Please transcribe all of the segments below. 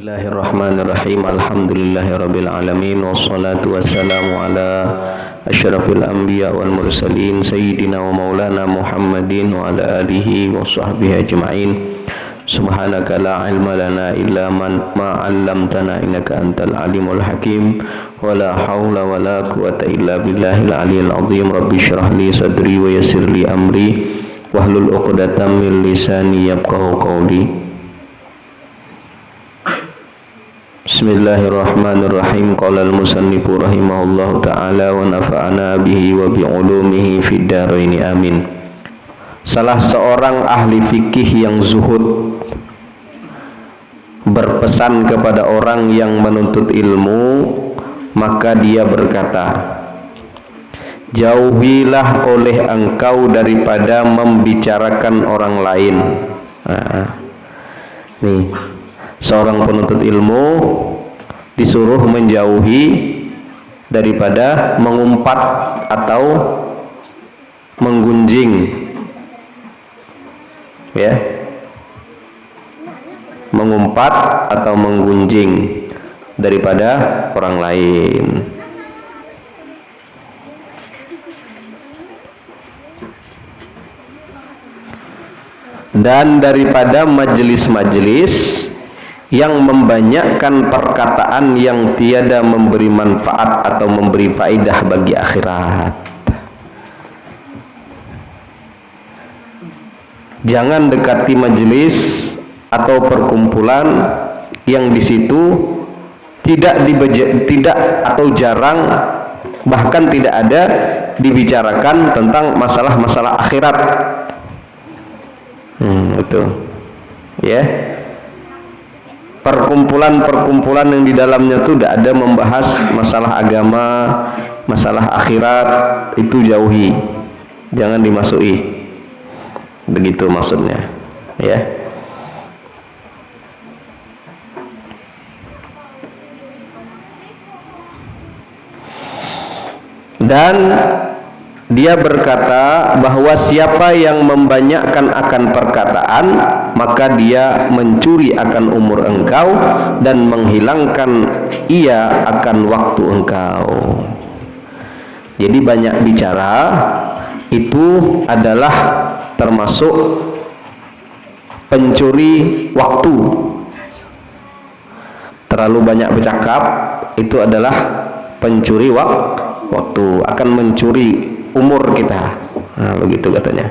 Bismillahirrahmanirrahim. Alhamdulillahirabbil alamin wassalatu wassalamu ala asyrafil anbiya wal mursalin sayyidina wa maulana Muhammadin wa ala alihi wa sahbihi ajma'in. Subhanaka la ilma lana illa ma 'allamtana innaka antal alimul hakim. Wa la haula wa la quwwata illa billahil aliyyil azim. Rabbi shrah li sadri wa yassir li amri wahlul 'uqdatam min lisani yafqahu qawli. Bismillahirrahmanirrahim. Qala al-musannifu rahimahullahu ta'ala wa nafa'ana bihi wa bi'ulumihi fid dharain amin. Salah seorang ahli fikih yang zuhud berpesan kepada orang yang menuntut ilmu, maka dia berkata, jauhilah oleh engkau daripada membicarakan orang lain. Nih, seorang penuntut ilmu disuruh menjauhi daripada mengumpat atau menggunjing, ya, mengumpat atau menggunjing daripada orang lain. Dan daripada majelis-majelis yang membanyakkan perkataan yang tiada memberi manfaat atau memberi faedah bagi akhirat. Jangan dekati majelis atau perkumpulan yang di situ tidak atau jarang, bahkan tidak ada dibicarakan tentang masalah-masalah akhirat. Itu, ya. Perkumpulan-perkumpulan yang di dalamnya itu tidak ada membahas masalah agama, masalah akhirat, itu jauhi, jangan dimasuki. Begitu maksudnya, ya. Dan dia berkata bahwa siapa yang membanyakkan akan perkataan, maka dia mencuri akan umur engkau dan menghilangkan ia akan waktu engkau. Jadi banyak bicara itu adalah termasuk pencuri waktu. Terlalu banyak bercakap itu adalah pencuri waktu, akan mencuri umur kita. Nah, begitu katanya.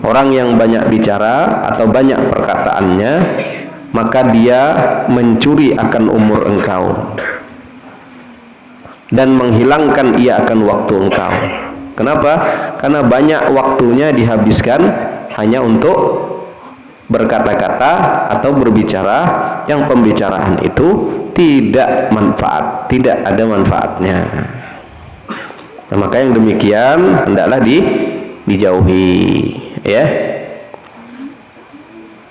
Orang yang banyak bicara atau banyak perkataannya, maka dia mencuri akan umur engkau dan menghilangkan ia akan waktu engkau. Kenapa? Karena banyak waktunya dihabiskan hanya untuk berkata-kata atau berbicara yang pembicaraan itu tidak manfaat, tidak ada manfaatnya. Nah, maka yang demikian hendaklah dijauhi, ya.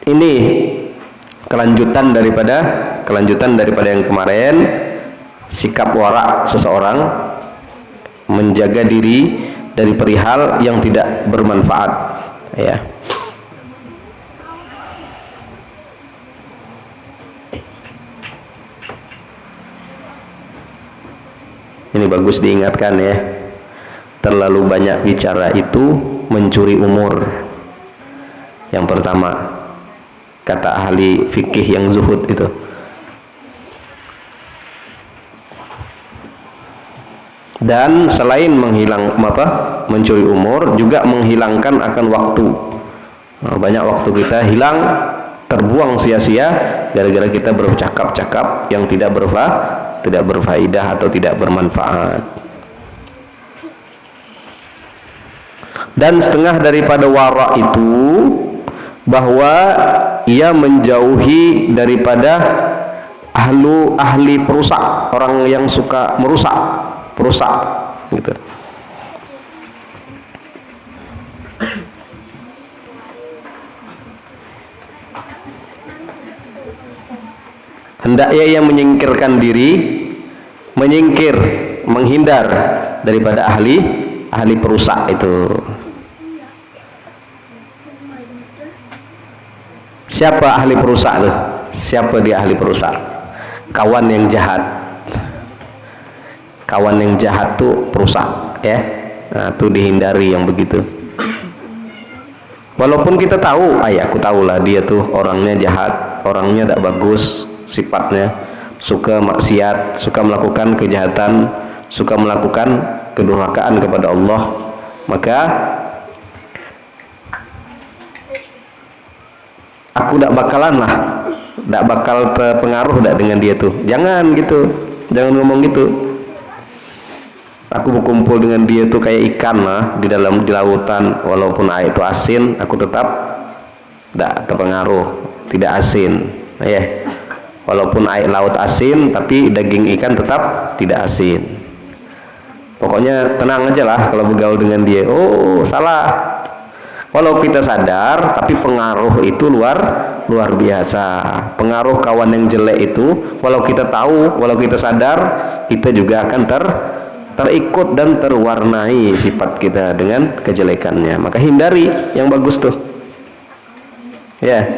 Ini kelanjutan daripada yang kemarin, sikap wara seseorang menjaga diri dari perihal yang tidak bermanfaat, ya. Ini bagus diingatkan, ya. Terlalu banyak bicara itu mencuri umur. Yang pertama, kata ahli fikih yang zuhud itu. Dan selain mencuri umur, juga menghilangkan akan waktu. Nah, banyak waktu kita hilang, terbuang sia-sia gara-gara kita bercakap-cakap yang tidak berfaedah atau tidak bermanfaat. Dan setengah daripada wara itu bahwa ia menjauhi daripada ahli perusak, orang yang suka merusak gitu. Hendaknya ia menyingkirkan diri, menghindar daripada ahli perusak itu. Siapa ahli perusak tuh? Siapa dia ahli perusak? Kawan yang jahat. Kawan yang jahat tuh perusak, ya. Nah, tuh dihindari yang begitu. Walaupun kita tahu, aku tahulah dia tuh orangnya jahat, orangnya tidak bagus sifatnya, suka maksiat, suka melakukan kejahatan, suka melakukan kedurhakaan kepada Allah, maka aku tidak bakalan lah, tidak bakal terpengaruh dengan dia tuh. Jangan gitu, jangan ngomong gitu. Aku berkumpul dengan dia tuh kayak ikan lah di lautan, walaupun air itu asin, aku tetap tidak terpengaruh, tidak asin, ya. Walaupun air laut asin, tapi daging ikan tetap tidak asin. Pokoknya tenang aja lah kalau bergaul dengan dia. Oh, salah. Walau kita sadar, tapi pengaruh itu luar biasa. Pengaruh kawan yang jelek itu, walau kita tahu, walau kita sadar, kita juga akan terikut dan terwarnai sifat kita dengan kejelekannya. Maka hindari yang bagus tuh, ya.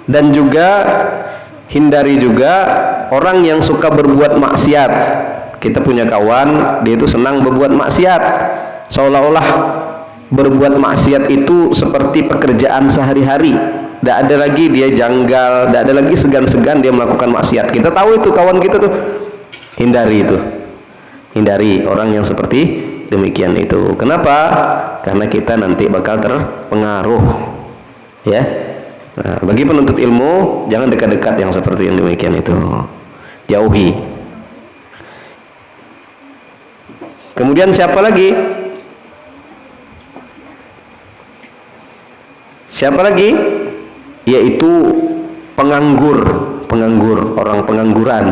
Dan juga hindari juga orang yang suka berbuat maksiat. Kita punya kawan, dia itu senang berbuat maksiat, seolah-olah berbuat maksiat itu seperti pekerjaan sehari-hari. Tidak ada lagi dia janggal, tidak ada lagi segan-segan dia melakukan maksiat. Kita tahu itu kawan kita tuh. Hindari itu. Hindari orang yang seperti demikian itu. Kenapa? Karena kita nanti bakal terpengaruh, ya. Nah, bagi penuntut ilmu, jangan dekat-dekat yang seperti yang demikian itu. Jauhi. Kemudian siapa lagi? Siapa lagi? Yaitu penganggur, orang pengangguran,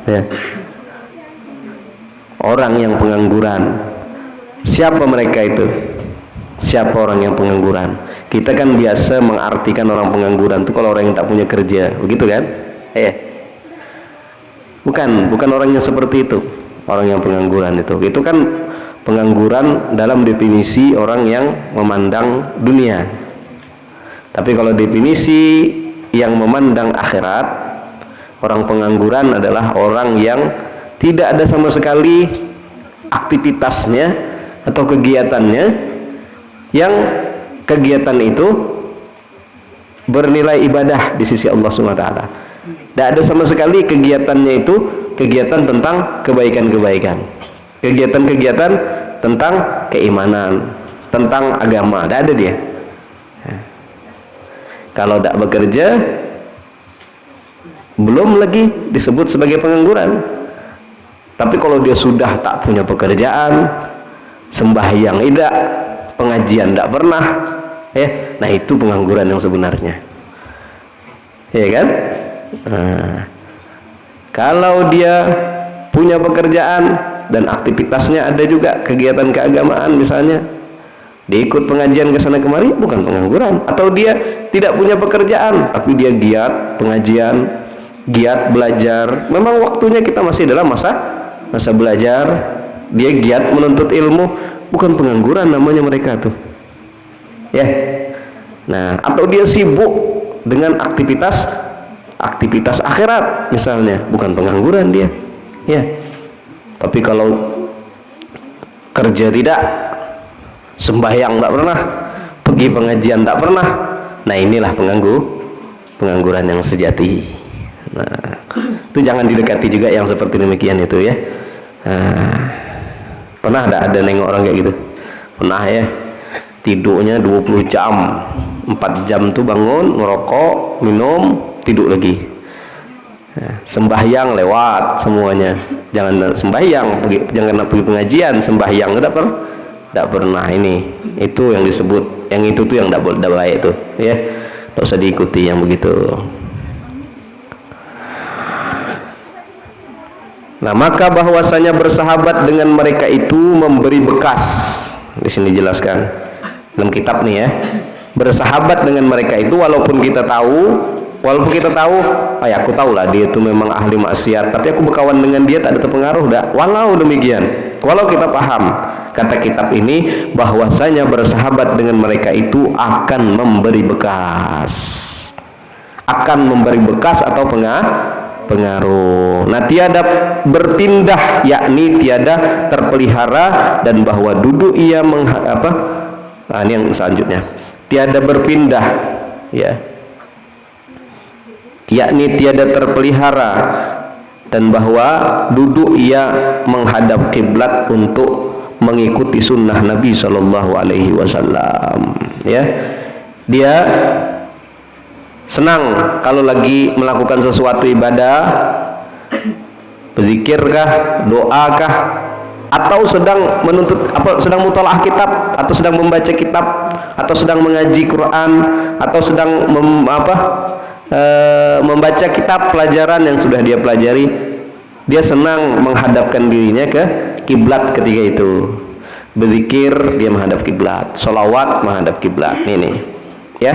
ya. Orang yang pengangguran. Siapa mereka itu? Siapa orang yang pengangguran? Kita kan biasa mengartikan orang pengangguran itu kalau orang yang tak punya kerja, begitu kan? Bukan orang yang seperti itu. Orang yang pengangguran itu kan pengangguran dalam definisi orang yang memandang dunia. Tapi kalau definisi yang memandang akhirat, orang pengangguran adalah orang yang tidak ada sama sekali aktivitasnya atau kegiatannya yang kegiatan itu bernilai ibadah di sisi Allah SWT. Tidak ada sama sekali kegiatannya itu kegiatan tentang kebaikan-kebaikan, kegiatan-kegiatan tentang keimanan, tentang agama. Tidak ada dia. Kalau tidak bekerja, belum lagi disebut sebagai pengangguran. Tapi kalau dia sudah tak punya pekerjaan, sembahyang tidak, pengajian tidak pernah, nah itu pengangguran yang sebenarnya, ya kan? Nah, kalau dia punya pekerjaan dan aktivitasnya ada juga kegiatan keagamaan, misalnya dia ikut pengajian ke sana kemari, bukan pengangguran. Atau dia tidak punya pekerjaan tapi dia giat pengajian, giat belajar, memang waktunya kita masih dalam masa belajar, dia giat menuntut ilmu, bukan pengangguran namanya mereka tuh, ya. Nah, atau dia sibuk dengan aktivitas akhirat misalnya, bukan pengangguran dia, ya. Tapi kalau kerja tidak, sembahyang tak pernah, pergi pengajian tak pernah, nah inilah pengangguran yang sejati. Nah, itu jangan didekati juga yang seperti demikian itu, ya. Nah, pernah ada nengok orang kayak gitu? Pernah, ya. Tidurnya 20 jam, 4 jam tuh bangun, ngerokok, minum, tidur lagi. Nah, sembahyang lewat semuanya. Jangan sembahyang, jangan pergi pengajian, sembahyang tidak pernah. Itu yang disebut, yang itu tuh yang tidak baik tuh, ya. Tidak usah diikuti yang begitu. Nah, maka bahwasanya bersahabat dengan mereka itu memberi bekas. Di sini dijelaskan dalam kitab nih, ya. Bersahabat dengan mereka itu walaupun kita tahu, aku tahu lah dia itu memang ahli maksiat, tapi aku berkawan dengan dia tak ada terpengaruh dah. Walau demikian, Walau kita paham kata kitab ini bahwasanya bersahabat dengan mereka itu akan memberi bekas, atau pengaruh. Nah, tiada berpindah, yakni tiada terpelihara, dan bahwa duduk ia ini yang selanjutnya, tiada berpindah, ya, yakni tiada terpelihara, dan bahwa duduk ia menghadap kiblat untuk mengikuti sunnah Nabi Shallallahu Alaihi Wasallam. Ya, dia senang kalau lagi melakukan sesuatu ibadah, berzikirkah, doakah, atau sedang menuntut sedang mutalaah kitab, atau sedang membaca kitab, atau sedang mengaji Quran, atau sedang membaca kitab pelajaran yang sudah dia pelajari, dia senang menghadapkan dirinya ke kiblat ketika itu. Berzikir dia menghadap kiblat, sholawat menghadap kiblat, ini ya,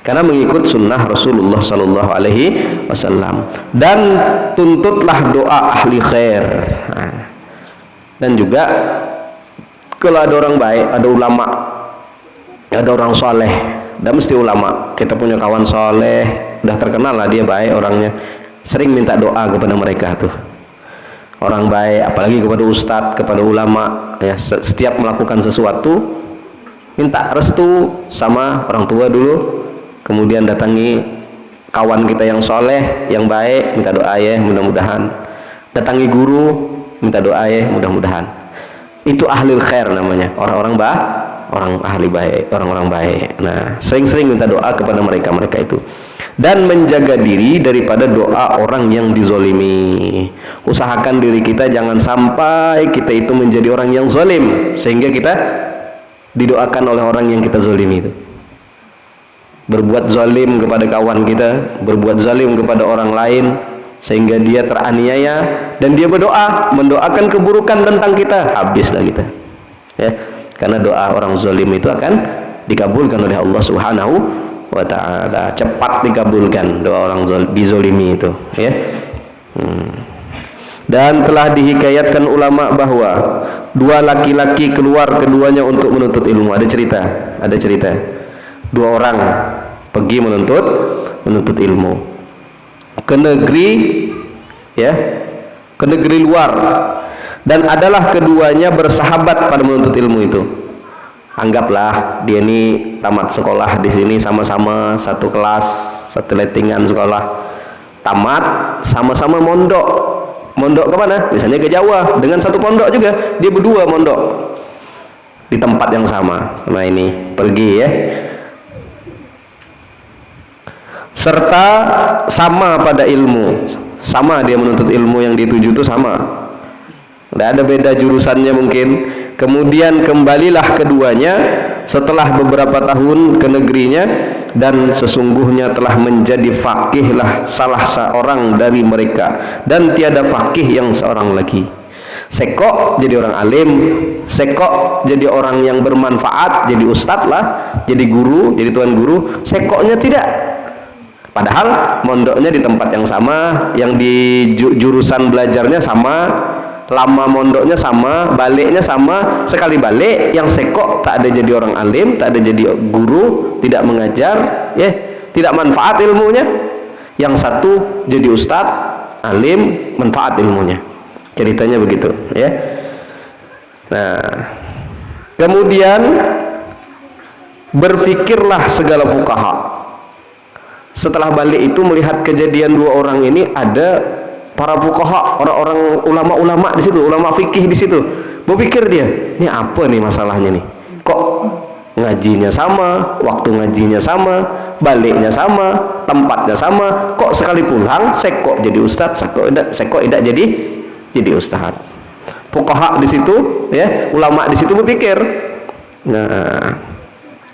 karena mengikut sunnah Rasulullah Sallallahu Alaihi Wasallam. Dan tuntutlah doa ahli khair. Dan juga kalau ada orang baik, ada ulama, ada orang soleh, dan mesti ulama. Kita punya kawan soleh, udah terkenal lah dia baik orangnya, sering minta doa kepada mereka tuh, orang baik, apalagi kepada ustadz, kepada ulama, ya. Setiap melakukan sesuatu minta restu sama orang tua dulu, kemudian datangi kawan kita yang soleh, yang baik, minta doa ya, mudah-mudahan. Datangi guru, minta doa ya, mudah-mudahan. Itu ahli khair namanya, orang ahli baik, orang-orang baik. Nah, sering-sering minta doa kepada mereka itu. Dan menjaga diri daripada doa orang yang dizolimi. Usahakan diri kita jangan sampai kita itu menjadi orang yang zolim, sehingga kita didoakan oleh orang yang kita zolimi itu. Berbuat zalim kepada kawan kita, berbuat zalim kepada orang lain, sehingga dia teraniaya dan dia mendoakan keburukan tentang kita, habislah kita, ya. Karena doa orang zalim itu akan dikabulkan oleh Allah Subhanahu wa ta'ala, cepat dikabulkan doa orang dizolimi itu, ya. Dan telah dihikayatkan ulama bahwa dua laki-laki keluar keduanya untuk menuntut ilmu. Ada cerita dua orang pergi menuntut ilmu ke negeri, ya, ke negeri luar, dan adalah keduanya bersahabat pada menuntut ilmu itu. Anggaplah dia ini tamat sekolah di sini, sama-sama satu kelas, satu lettingan sekolah, tamat, sama-sama mondok kemana? Misalnya ke Jawa, dengan satu pondok juga, dia berdua mondok di tempat yang sama. Nah, ini pergi, ya, serta sama pada ilmu, sama dia menuntut ilmu yang dituju itu sama, tidak ada beda jurusannya mungkin. Kemudian kembalilah keduanya setelah beberapa tahun ke negerinya, dan sesungguhnya telah menjadi faqihlah salah seorang dari mereka, dan tiada faqih yang seorang lagi. Sekok jadi orang alim, sekok jadi orang yang bermanfaat, jadi ustadz lah, jadi guru, jadi tuan guru. Sekoknya tidak, padahal mondoknya di tempat yang sama, yang di jurusan belajarnya sama, lama mondoknya sama, baliknya sama. Sekali balik yang sekok tak ada jadi orang alim, tak ada jadi guru, tidak mengajar, ya, tidak manfaat ilmunya. Yang satu jadi ustadz, alim, manfaat ilmunya. Ceritanya begitu, ya. Nah, kemudian berfikirlah segala fuqaha. Setelah balik itu melihat kejadian dua orang ini, ada para fuqaha, orang-orang ulama-ulama di situ, ulama fikih di situ. Berpikir dia, ini apa nih masalahnya nih? Kok ngajinya sama, waktu ngajinya sama, baliknya sama, tempatnya sama, kok sekali pulang sekok jadi ustadz, sekok tidak jadi ustadz. Fuqaha di situ, ya, ulama di situ berpikir. Nah,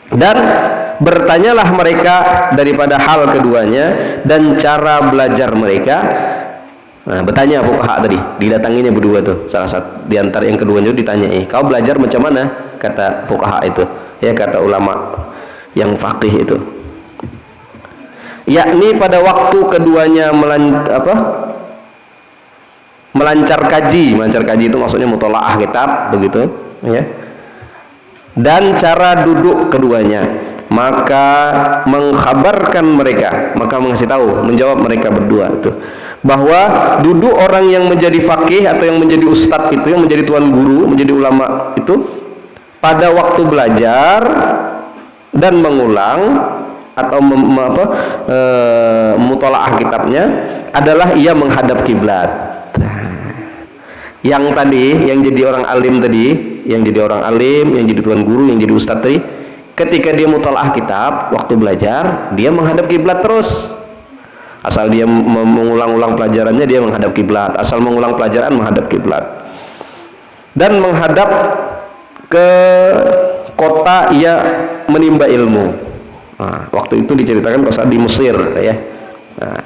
dan bertanyalah mereka daripada hal keduanya dan cara belajar mereka. Nah, bertanya fuqaha tadi, didatanginya berdua tuh, salah satu di antara yang keduanya ditanyai, kau belajar macam mana? Kata fuqaha itu, ya, kata ulama yang faqih itu, yakni pada waktu keduanya melancar kaji itu maksudnya mutolaah kitab begitu ya. Dan cara duduk keduanya, maka mengkhabarkan mereka, maka mengasih tahu, menjawab mereka berdua itu bahwa duduk orang yang menjadi faqih atau yang menjadi ustadz itu, yang menjadi tuan guru, menjadi ulama itu pada waktu belajar dan mengulang atau mutolaah kitabnya adalah ia menghadap kiblat. Yang tadi, yang jadi orang alim tadi, yang jadi orang alim, yang jadi tuan guru, yang jadi ustadz tadi, ketika dia mutolaah kitab, waktu belajar, dia menghadap kiblat terus. Asal dia mengulang-ulang pelajarannya, dia menghadap kiblat. Asal mengulang pelajaran, menghadap kiblat. Dan menghadap ke kota ia menimba ilmu. Nah, waktu itu diceritakan pas di Mesir, ya. Nah,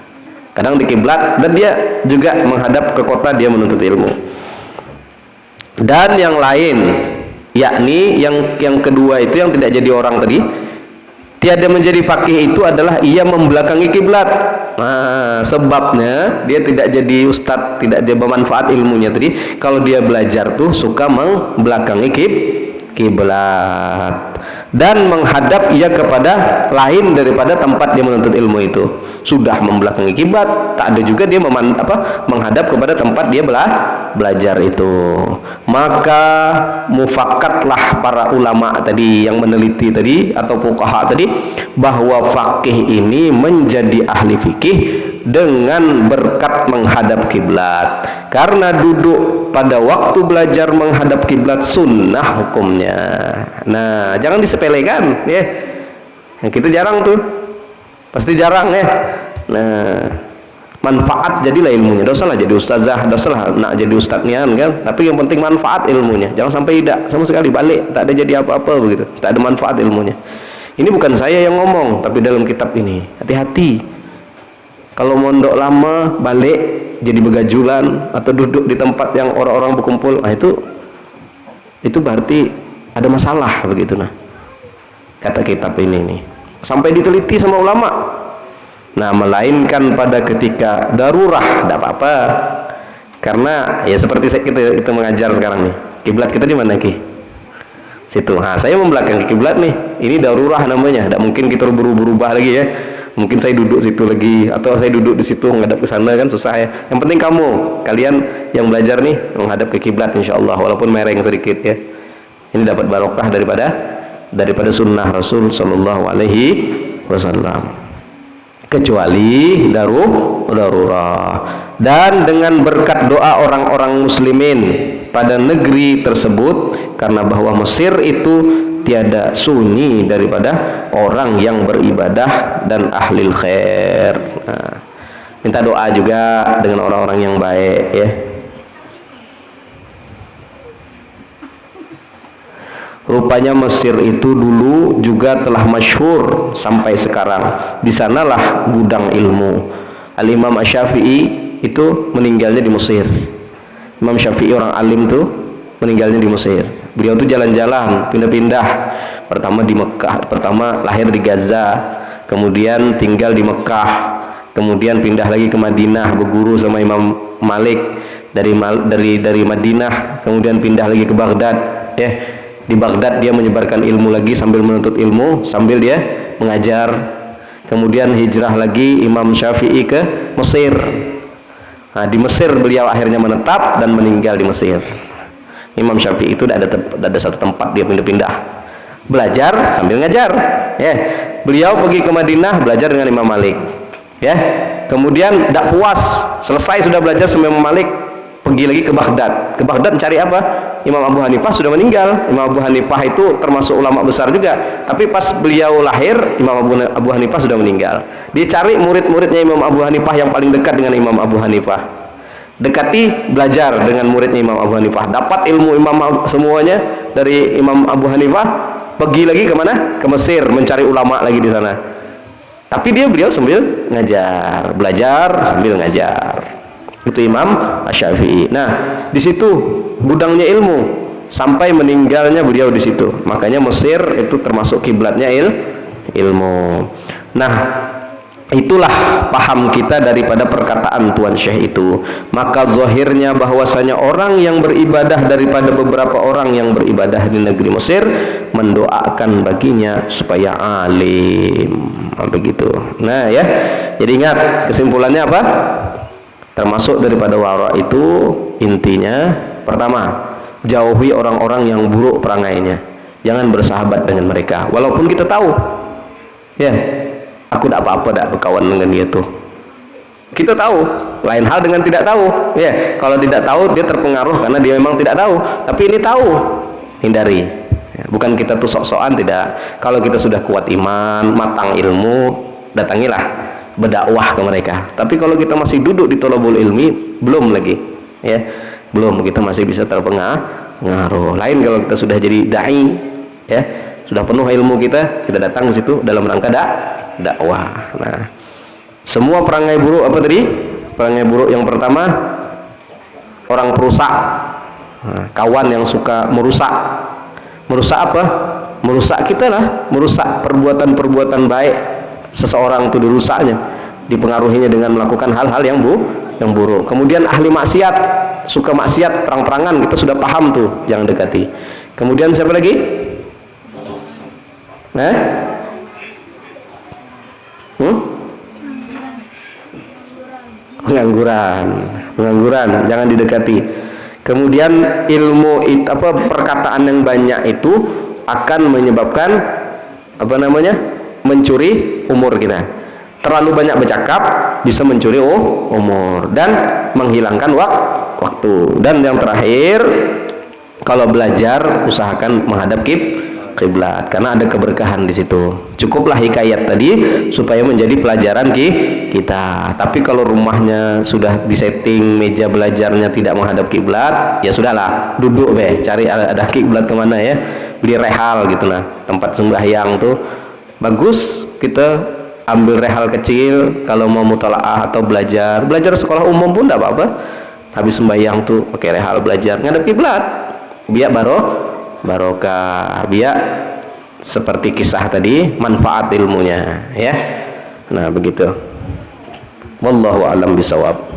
kadang di kiblat, dan dia juga menghadap ke kota dia menuntut ilmu. Dan yang lain, yakni yang kedua itu yang tidak jadi orang tadi, tiada menjadi faqih itu adalah ia membelakangi kiblat. Nah, sebabnya dia tidak jadi ustadz, tidak dia bermanfaat ilmunya tadi. Kalau dia belajar tuh suka membelakangi kiblat dan menghadap ia kepada lain daripada tempat dia menuntut ilmu itu. Sudah membelakangi kiblat, tak ada juga dia menghadap kepada tempat dia belajar itu. Maka mufakatlah para ulama tadi yang meneliti tadi atau fuqaha tadi bahwa faqih ini menjadi ahli fikih dengan berkat menghadap kiblat. Karena duduk pada waktu belajar menghadap kiblat sunnah hukumnya. Nah, jangan disepelekan ya. Nah, kita jarang tuh. Pasti jarang ya. Nah, manfaat jadilah ilmunya. Tidak usahlah jadi ustazah, tidak usahlah nak jadi ustaz nian kan. Tapi yang penting manfaat ilmunya. Jangan sampai tidak sama sekali balik, tak ada jadi apa-apa begitu. Tak ada manfaat ilmunya. Ini bukan saya yang ngomong, tapi dalam kitab ini. Hati-hati. Kalau mondok lama balik jadi begajulan atau duduk di tempat yang orang-orang berkumpul, nah itu berarti ada masalah begitu nah. Kata kitab ini nih. Sampai diteliti sama ulama. Nah, melainkan pada ketika darurah, tidak apa-apa. Karena ya seperti kita mengajar sekarang nih. Kiblat kita di mana Ki? Situ. Nah, saya membelakangi kiblat nih. Ini darurah namanya. Tidak mungkin kita berubah lagi ya. Mungkin saya duduk situ lagi atau saya duduk di situ menghadap ke sana kan susah ya. Yang penting kalian yang belajar nih menghadap ke kiblat insyaallah walaupun mereng sedikit ya. Ini dapat barokah daripada sunnah Rasul sallallahu alaihi wasallam. Kecuali darurah. Dan dengan berkat doa orang-orang muslimin pada negeri tersebut, karena bahwa Mesir itu tiada sunyi daripada orang yang beribadah dan ahlil khair. Nah, minta doa juga dengan orang-orang yang baik ya. Rupanya Mesir itu dulu juga telah masyhur sampai sekarang. Di sanalah gudang ilmu. Al-Imam Asy-Syafi'i itu meninggalnya di Mesir. Imam Syafi'i orang alim tuh meninggalnya di Mesir. Beliau tuh jalan-jalan, pindah-pindah. Pertama di Mekah, pertama lahir di Gaza, kemudian tinggal di Mekah, kemudian pindah lagi ke Madinah, berguru sama Imam Malik dari Madinah, kemudian pindah lagi ke Baghdad ya. Di Baghdad dia menyebarkan ilmu lagi sambil menuntut ilmu, sambil dia mengajar. Kemudian hijrah lagi Imam Syafi'i ke Mesir. Nah, di Mesir beliau akhirnya menetap dan meninggal di Mesir. Imam Syafi'i itu ada satu tempat dia pindah-pindah, belajar sambil ngajar. Ya, beliau pergi ke Madinah belajar dengan Imam Malik. Ya, kemudian tidak puas, selesai sudah belajar sama Imam Malik, pergi lagi ke Baghdad. Ke Baghdad cari apa? Imam Abu Hanifah sudah meninggal. Imam Abu Hanifah itu termasuk ulama besar juga. Tapi pas beliau lahir, Imam Abu Hanifah sudah meninggal. Dia cari murid-muridnya Imam Abu Hanifah yang paling dekat dengan Imam Abu Hanifah. Dekati, belajar dengan muridnya Imam Abu Hanifah. Dapat ilmu semuanya dari Imam Abu Hanifah. Pergi lagi ke mana? Ke Mesir mencari ulama lagi di sana. Tapi beliau sambil ngajar, belajar sambil ngajar. Itu Imam Asy-Syafi'i. Nah, di situ gudangnya ilmu sampai meninggalnya beliau di situ. Makanya Mesir itu termasuk kiblatnya ilmu. Nah, Itulah paham kita daripada perkataan Tuan Syekh itu. Maka zahirnya bahwasanya orang yang beribadah daripada beberapa orang yang beribadah di negeri Mesir mendoakan baginya supaya alim. Begitu. Nah ya, jadi ingat kesimpulannya apa? Termasuk daripada wara itu intinya pertama, jauhi orang-orang yang buruk perangainya. Jangan bersahabat dengan mereka walaupun kita tahu ya, aku tidak apa-apa tidak berkawan dengan dia tuh. Kita tahu, lain hal dengan tidak tahu ya. Kalau tidak tahu dia terpengaruh karena dia memang tidak tahu, tapi ini tahu, hindari ya. Bukan kita tuh sok-sokan, tidak. Kalau kita sudah kuat iman, matang ilmu, datangilah, berdakwah ke mereka. Tapi kalau kita masih duduk di thalabul ilmi, belum lagi ya, belum, kita masih bisa terpengaruh. Lain kalau kita sudah jadi dai ya, sudah penuh ilmu kita datang ke situ dalam rangka dakwah. Nah, semua perangai buruk apa tadi? Perangai buruk yang pertama, orang perusak. Nah, kawan yang suka merusak. Merusak apa? Merusak kita lah, merusak perbuatan-perbuatan baik seseorang itu dirusaknya, dipengaruhinya dengan melakukan hal-hal yang buruk. Kemudian ahli maksiat, suka maksiat terang-terangan, kita sudah paham tuh, jangan dekati. Kemudian siapa lagi? Pengangguran, jangan didekati. Kemudian ilmu itu perkataan yang banyak itu akan menyebabkan mencuri umur kita. Terlalu banyak bercakap bisa mencuri umur dan menghilangkan waktu. Dan yang terakhir, kalau belajar usahakan menghadap kiblat karena ada keberkahan di situ. Cukuplah hikayat tadi supaya menjadi pelajaran kita. Tapi kalau rumahnya sudah disetting meja belajarnya tidak menghadap kiblat, ya sudahlah, duduk cari ada kiblat kemana ya, beli rehal gitu nah, tempat sembahyang tuh bagus, kita ambil rehal kecil kalau mau mutalaah atau belajar sekolah umum pun tidak apa-apa. Habis sembahyang tuh pakai rehal belajar ngadep kiblat, biar barokah, biar seperti kisah tadi manfaat ilmunya ya. Nah begitu, wallahu a'lam bishawab.